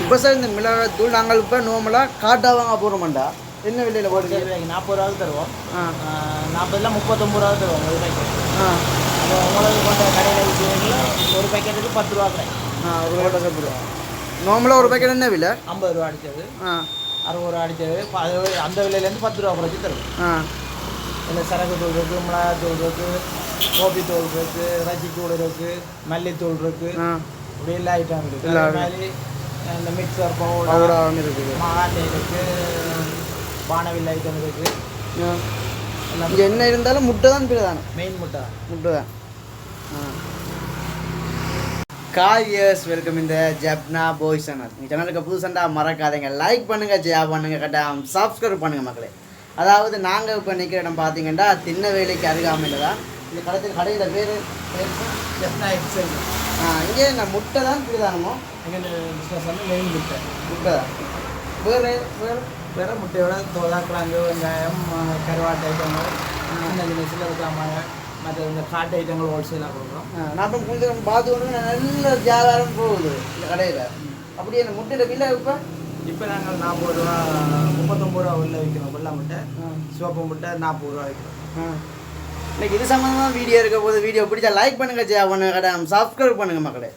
இப்போ சார் இந்த மிளகாத்தூள் நாங்கள் இப்போ நார்மலாக காட்டாக வாங்க போகிறோமாண்டா என்ன விலையில் போட்டு 40 ரூபாய்க்கு தருவோம். 40ல் 39 ரூபா தருவோம் ஒரு பேக்கெட். அப்போ உங்களுக்கு கொண்ட கடையில் விற்கிறீங்களா ஒரு பேக்கெட்டுக்கு 10 ரூபா கிடையாது. ஒரு பேக்கெட் 10 ரூபா. நார்மலாக ஒரு பேக்கெட் என்ன விலை? 50 ரூபா அடித்தது, 60 ரூபா அடித்தது. அந்த விலையிலேருந்து 10 ரூபா குறைச்சி தருவோம். இதில் சரக்கு தூள் இருக்குது, மிளகாத்தூள் இருக்குது, கோபி தூள் இருக்குது, இறைச்சி தூள் இருக்குது, மல்லித்தூள் இருக்குது, இப்படி எல்லா ஐட்டம் இருக்குது. அது மாதிரி இந்த மிக்சர் பவுடர் இருக்குது, மாலை இருக்குது, வானவில் ஐட்டம் இருக்குது. இங்கே என்ன இருந்தாலும் முட்டை தான் தானே மெயின் முட்டை தான். காய்ஸ் வெல்கம் இந்த ஜப்னா பாய்ஸ் சேனல். இந்த சேனலுக்கு புதுசாண்டா மறக்காதீங்க, லைக் பண்ணுங்கள், ஷேர் பண்ணுங்கள், கட்டாயம் சப்ஸ்கிரைப் பண்ணுங்கள் மக்களே. அதாவது நாங்கள் இப்போ நிற்கிற இடம் பார்த்தீங்கன்னா திண்ணவேலிக்கு அருகாமையில் தான். இந்த கடையில் பேர் ஜப்னா எக்ஸைஸ். இங்கே நான் முட்டை தான் பிடிதானமோ எங்கள் பிஸ்னஸ் வந்து மெயின் முட்டை தான். வேறு வேறு வேறு முட்டையோட தோதாக்கிழங்கு, வெங்காயம், கருவாட்டு ஐட்டங்கள், சின்ன சில்லறை சாமான், மற்ற இந்த காட்டு ஐட்டங்கள் ஹோல்சேலாக கொடுக்குறோம். நான் இப்போ கொஞ்சம் பார்த்து கொண்டு நல்ல வியாபாரம் போகுது இந்த கடையில். அப்படியே அந்த முட்டையில் விலை இப்போ நாங்கள் 40 ரூபா 39 ரூபா உள்ள விற்கிறோம். வெள்ளை முட்டை, சிவப்பு முட்டை 40 ரூபா விற்கிறோம். இன்னைக்கு இது சம்மந்தமாக வீடியோ இருக்க போது வீடியோ பிடிச்சா லைக் பண்ணுங்கள், ஷேர் பண்ணுங்கள், கட்டாயம் சப்ஸ்கிரைப் பண்ணுங்கள் மக்களே.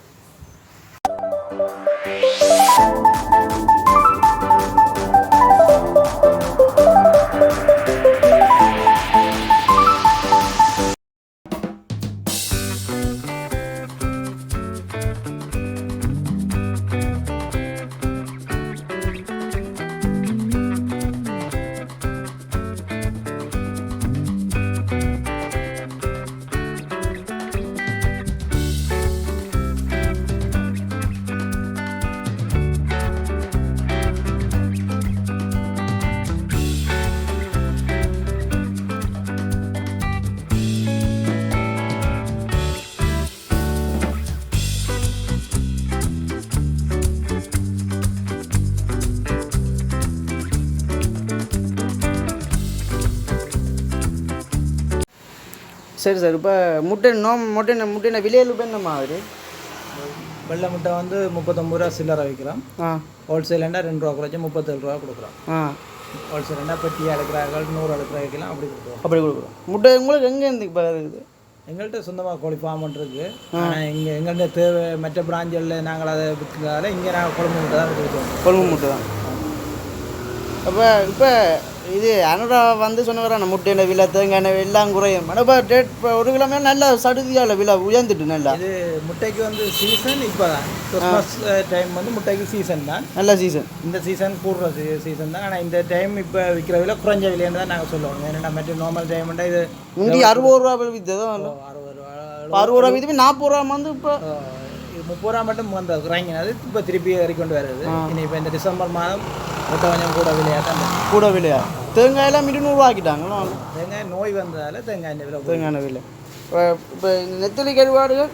சரி சார், இப்போ முட்டை விலையில் இப்போ என்ன மாதிரி? வெள்ளை முட்டை வந்து 39 ரூபா சில்லறை விற்கிறோம். ஹோல்சேலாண்டா 2 ரூபா குறைச்சி 37 ரூபா கொடுக்குறோம். ஹோல்சேலாண்டா பெட்டி எடுக்கிறார்கள் 100 எடுக்கிற வைக்கலாம், அப்படி கொடுக்குறோம். முட்டை உங்களுக்கு எங்கேருந்து இப்போ இருக்குது? எங்கள்கிட்ட சொந்தமாக கோழி ஃபார்ம் இருக்குது. ஆனால் எங்கள்கிட்ட தேவை மற்ற பிராஞ்சில் நாங்கள் அதை விற்கிறதால இங்கே நாங்கள் கொழும்பு முட்டை தான் கொடுக்குறோம். கொழும்பு முட்டை தான். இப்போ இது அனுரா வந்து சொன்ன முட்டையின விலை, தேங்காய் எல்லாம் குறையும். ஆனால் இப்போ ரேட் இப்போ ஒரு கிலோமே நல்லா சடுதியால் விலை உயர்ந்துட்டு நல்லா. இது முட்டைக்கு வந்து சீசன் இப்போ தான். கிறிஸ்மஸ் டைம் வந்து முட்டைக்கு சீசன் தான், நல்ல சீசன். இந்த சீசன் கூடுற சீசன் தான். ஆனால் இந்த டைம் இப்போ விற்கிற விலை குறைஞ்ச விலைன்னு தான் நாங்கள் சொல்லுவோம். ஏன்னா மற்ற நார்மல் டைம்ண்டா இது 60 ரூபா விற்றது, 60 ரூபா விற்று 40 ரூபா வந்து இப்போ 30 ரூபா மட்டும் வந்து குறைங்கினது. இப்போ திருப்பி கொண்டு வருது. இனி இப்போ இந்த டிசம்பர் மாதம் முட்டை கொஞ்சம் கூட விலையாக தான் கூட விலையா. தேங்காயெல்லாம் 200 ரூபா ஆக்கிட்டாங்களா? தேங்காய் நோய் வந்ததால் தேங்காய் விலை விலை. இப்போ இந்த நெத்தலி கருவாடுகள்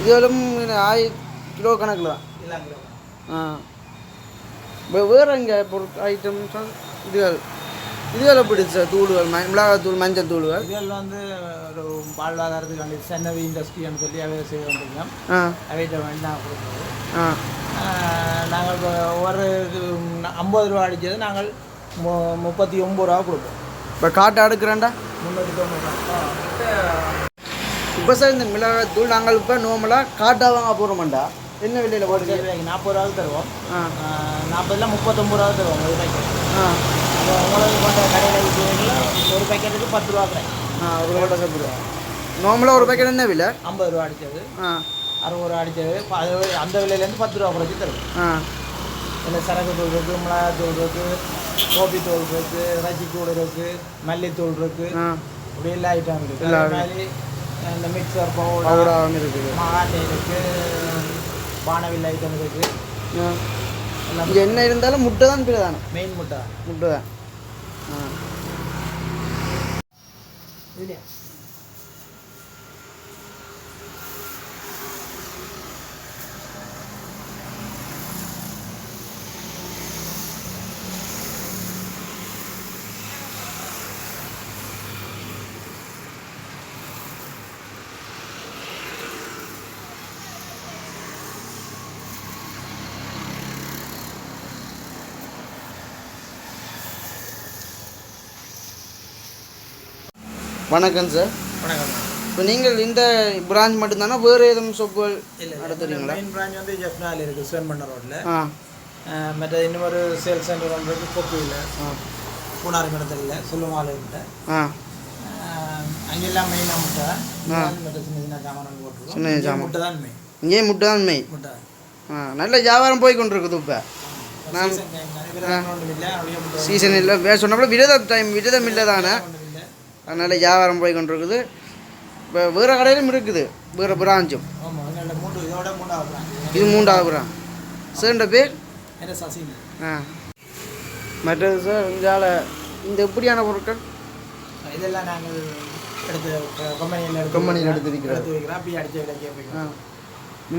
இதுவெல்லாம் 1000 கிலோ கணக்கில் தான். வேறு இங்கே ஐட்டம்ஸ் இதுகள் பிடிச்ச தூள்கள், மிளகாத்தூள், மஞ்சள் தூள்கள், இதுகள் வந்து ஒரு வாழ்வாதாரத்துக்கு சென்னவி இண்டஸ்ட்ரின்னு சொல்லி அவை செய்ய வந்துருக்கோம். அவைகிட்ட வேண்டி நாங்கள் கொடுக்குறோம். நாங்கள் இப்போ ஒரு 50 ரூபா அடித்தது நாங்கள் 39 ரூபா கொடுப்போம். இப்போ காட்டை அடுக்கிறேன்டா 390 ரூபா. இப்போ சார் இந்த மிளகாத்தூள் நாங்கள் இப்போ நார்மலாக காட்டாக வாங்க போகிறோமாண்டா என்ன விலையில் போட்டு 40 ரூபாய்க்கு தருவோம். 40ல் 39 ரூபா தருவோம் ஒரு பேக்கெட். அப்போ உங்களுக்கு கொண்ட கடையில் விற்கிறீங்களா ஒரு பேக்கெட்டுக்கு 10 ரூபா கிடையாது. ஒரு பேக்கெட் 10 ரூபா. நார்மலாக ஒரு பேக்கெட் என்ன விலை? 50 ரூபா அடித்தது, 60 ரூபா அடித்தது. அந்த விலையிலேருந்து 10 ரூபா குறைச்சி தருவோம். இதில் சரக்கு தூள் இருக்குது, மிளகாத்தூள் இருக்குது, கோபி தூள் இருக்குது, இறைச்சி தூள் இருக்குது, மல்லித்தூள் இருக்குது, இப்படி எல்லா ஐட்டம் இருக்குது. அது மாதிரி இந்த மிக்சர் பவுடர் இருக்குது, மாலை இருக்குது, வானவில் ஐட்டம் இருக்குது. இங்கே என்ன இருந்தாலும் முட்டை தான் தானே மெயின் முட்டை தான். இல்லையா? வணக்கம் சார். வணக்கம். இப்போ நீங்கள் இந்த பிரான்ச் மட்டும்தானே வேறு எதுவும் ஷாப்புகள் நடத்துறீங்களா? மெயின் பிரான்ச் வந்து ஜெஃப்னாவில் இருக்குது, சிவன்மண்ண ரோட்டில். ஆ மற்ற இன்னொரு சேல்ஸ் சென்டர் ஒன்று இருக்குது கொப்பியில், பூனாறு கடத்தலில் சொல்லுமாலுக்கிட்ட. ஆ அங்கெல்லாம் மெயினாக முட்டை மற்ற சின்ன சின்ன சாமான் போட்டுருக்கோம். சின்ன சாமான் முட்டை தான் மெயின். இங்கே முட்டை தான் மெயின். முட்டை நல்ல வியாபாரம் போய் கொண்டிருக்குது. இப்போ நான் சீசன் இல்லை வேறு சொன்னப்போ விரதம் இல்லை தானே, அதனால் வியாபாரம் போய் கொண்டிருக்குது. இப்போ வேறு கடையிலும் இருக்குது, வேறு பிரான்ச்சும். இது 3வது பிரான்ச். சார்ன்ற பேர் ஆ. மற்றது சார் இங்கால இந்த எப்படியான பொருட்கள் இதெல்லாம் நாங்கள் எடுத்து கம்பெனியில் எடுத்து விற்கிறோம். அப்படியே அடித்த விலை கேட்பீங்க.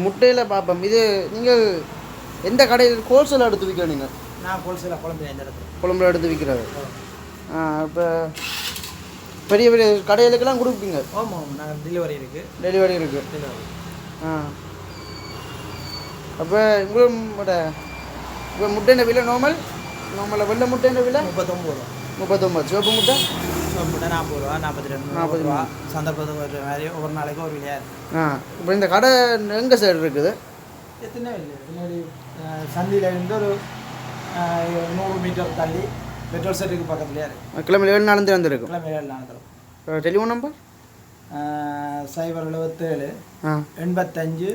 முட்டையில் பார்ப்போம். இது நீங்கள் எந்த கடையில் ஹோல்சேல் எடுத்து விற்க? நீங்கள் நான் ஹோல்சேலாக குழம்புல இந்த இடத்துல குழம்புல எடுத்து விற்கிறது. இப்போ பெரிய பெரிய கடைகளுக்கெல்லாம் கொடுப்பீங்க? ஆமாம், நாங்கள் டெலிவரி இருக்குது. டெலிவரி இருக்குது. டெலிவரி. அப்போ உங்களோட இப்போ முட்டையின் விலை நார்மலாக வெள்ளை முட்டையின் விலை 39 ரூபா. 39. சிவப்பு முட்டை முட்டை 40 ரூபா, 42 ரூபா. சந்தர்ப்பத்துக்கு ஒரு மாதிரி ஒவ்வொரு நாளைக்கு ஒரு விலையாக இருக்குது. இப்போ இந்த கடை எங்கே சைடு இருக்குது? எத்தனை இல்லை பின்னாடி சந்தியில் இருந்து ஒரு 100 மீட்டர் தள்ளி பெட்ரோல் செட்டுக்கு பக்கத்துலேயே இருக்குது. கிளம்பி 7 நாள் திறந்துருக்கும். கிளம்பி 7 நாள். Telephone number 077 85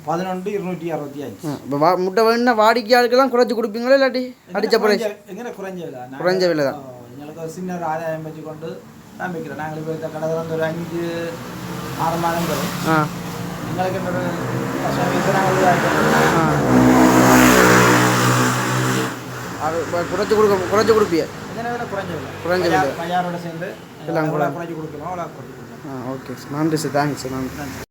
11 265. இப்போ முட்டை வேணுன்னா வாடிக்கையாளுக்கெல்லாம் குறைச்சி கொடுப்பீங்களா இல்லாட்டி அடித்த பிரைஸ்? எங்கே குறைஞ்ச விலை? குறைஞ்ச விலை தான். எங்களுக்கு ஒரு சின்ன ஒரு ஆதாயம் வச்சு கொண்டு தான் விற்கிறோம். நாங்கள் இப்போ இந்த கடை வந்து ஒரு 5-6 மாதம் வரும். எங்களுக்கு இன்னொரு குறைச்சி கொடுப்பிய? இதனை விட குறைஞ்ச விலை. குறைஞ்ச விலை பையாரோட சேர்ந்து எல்லாம் குறைச்சி கொடுக்கணும். அவ்வளோ குறைச்சி கொடுக்கணும். Okay sir. நன்றி சார். Thanks sir. நன்றி.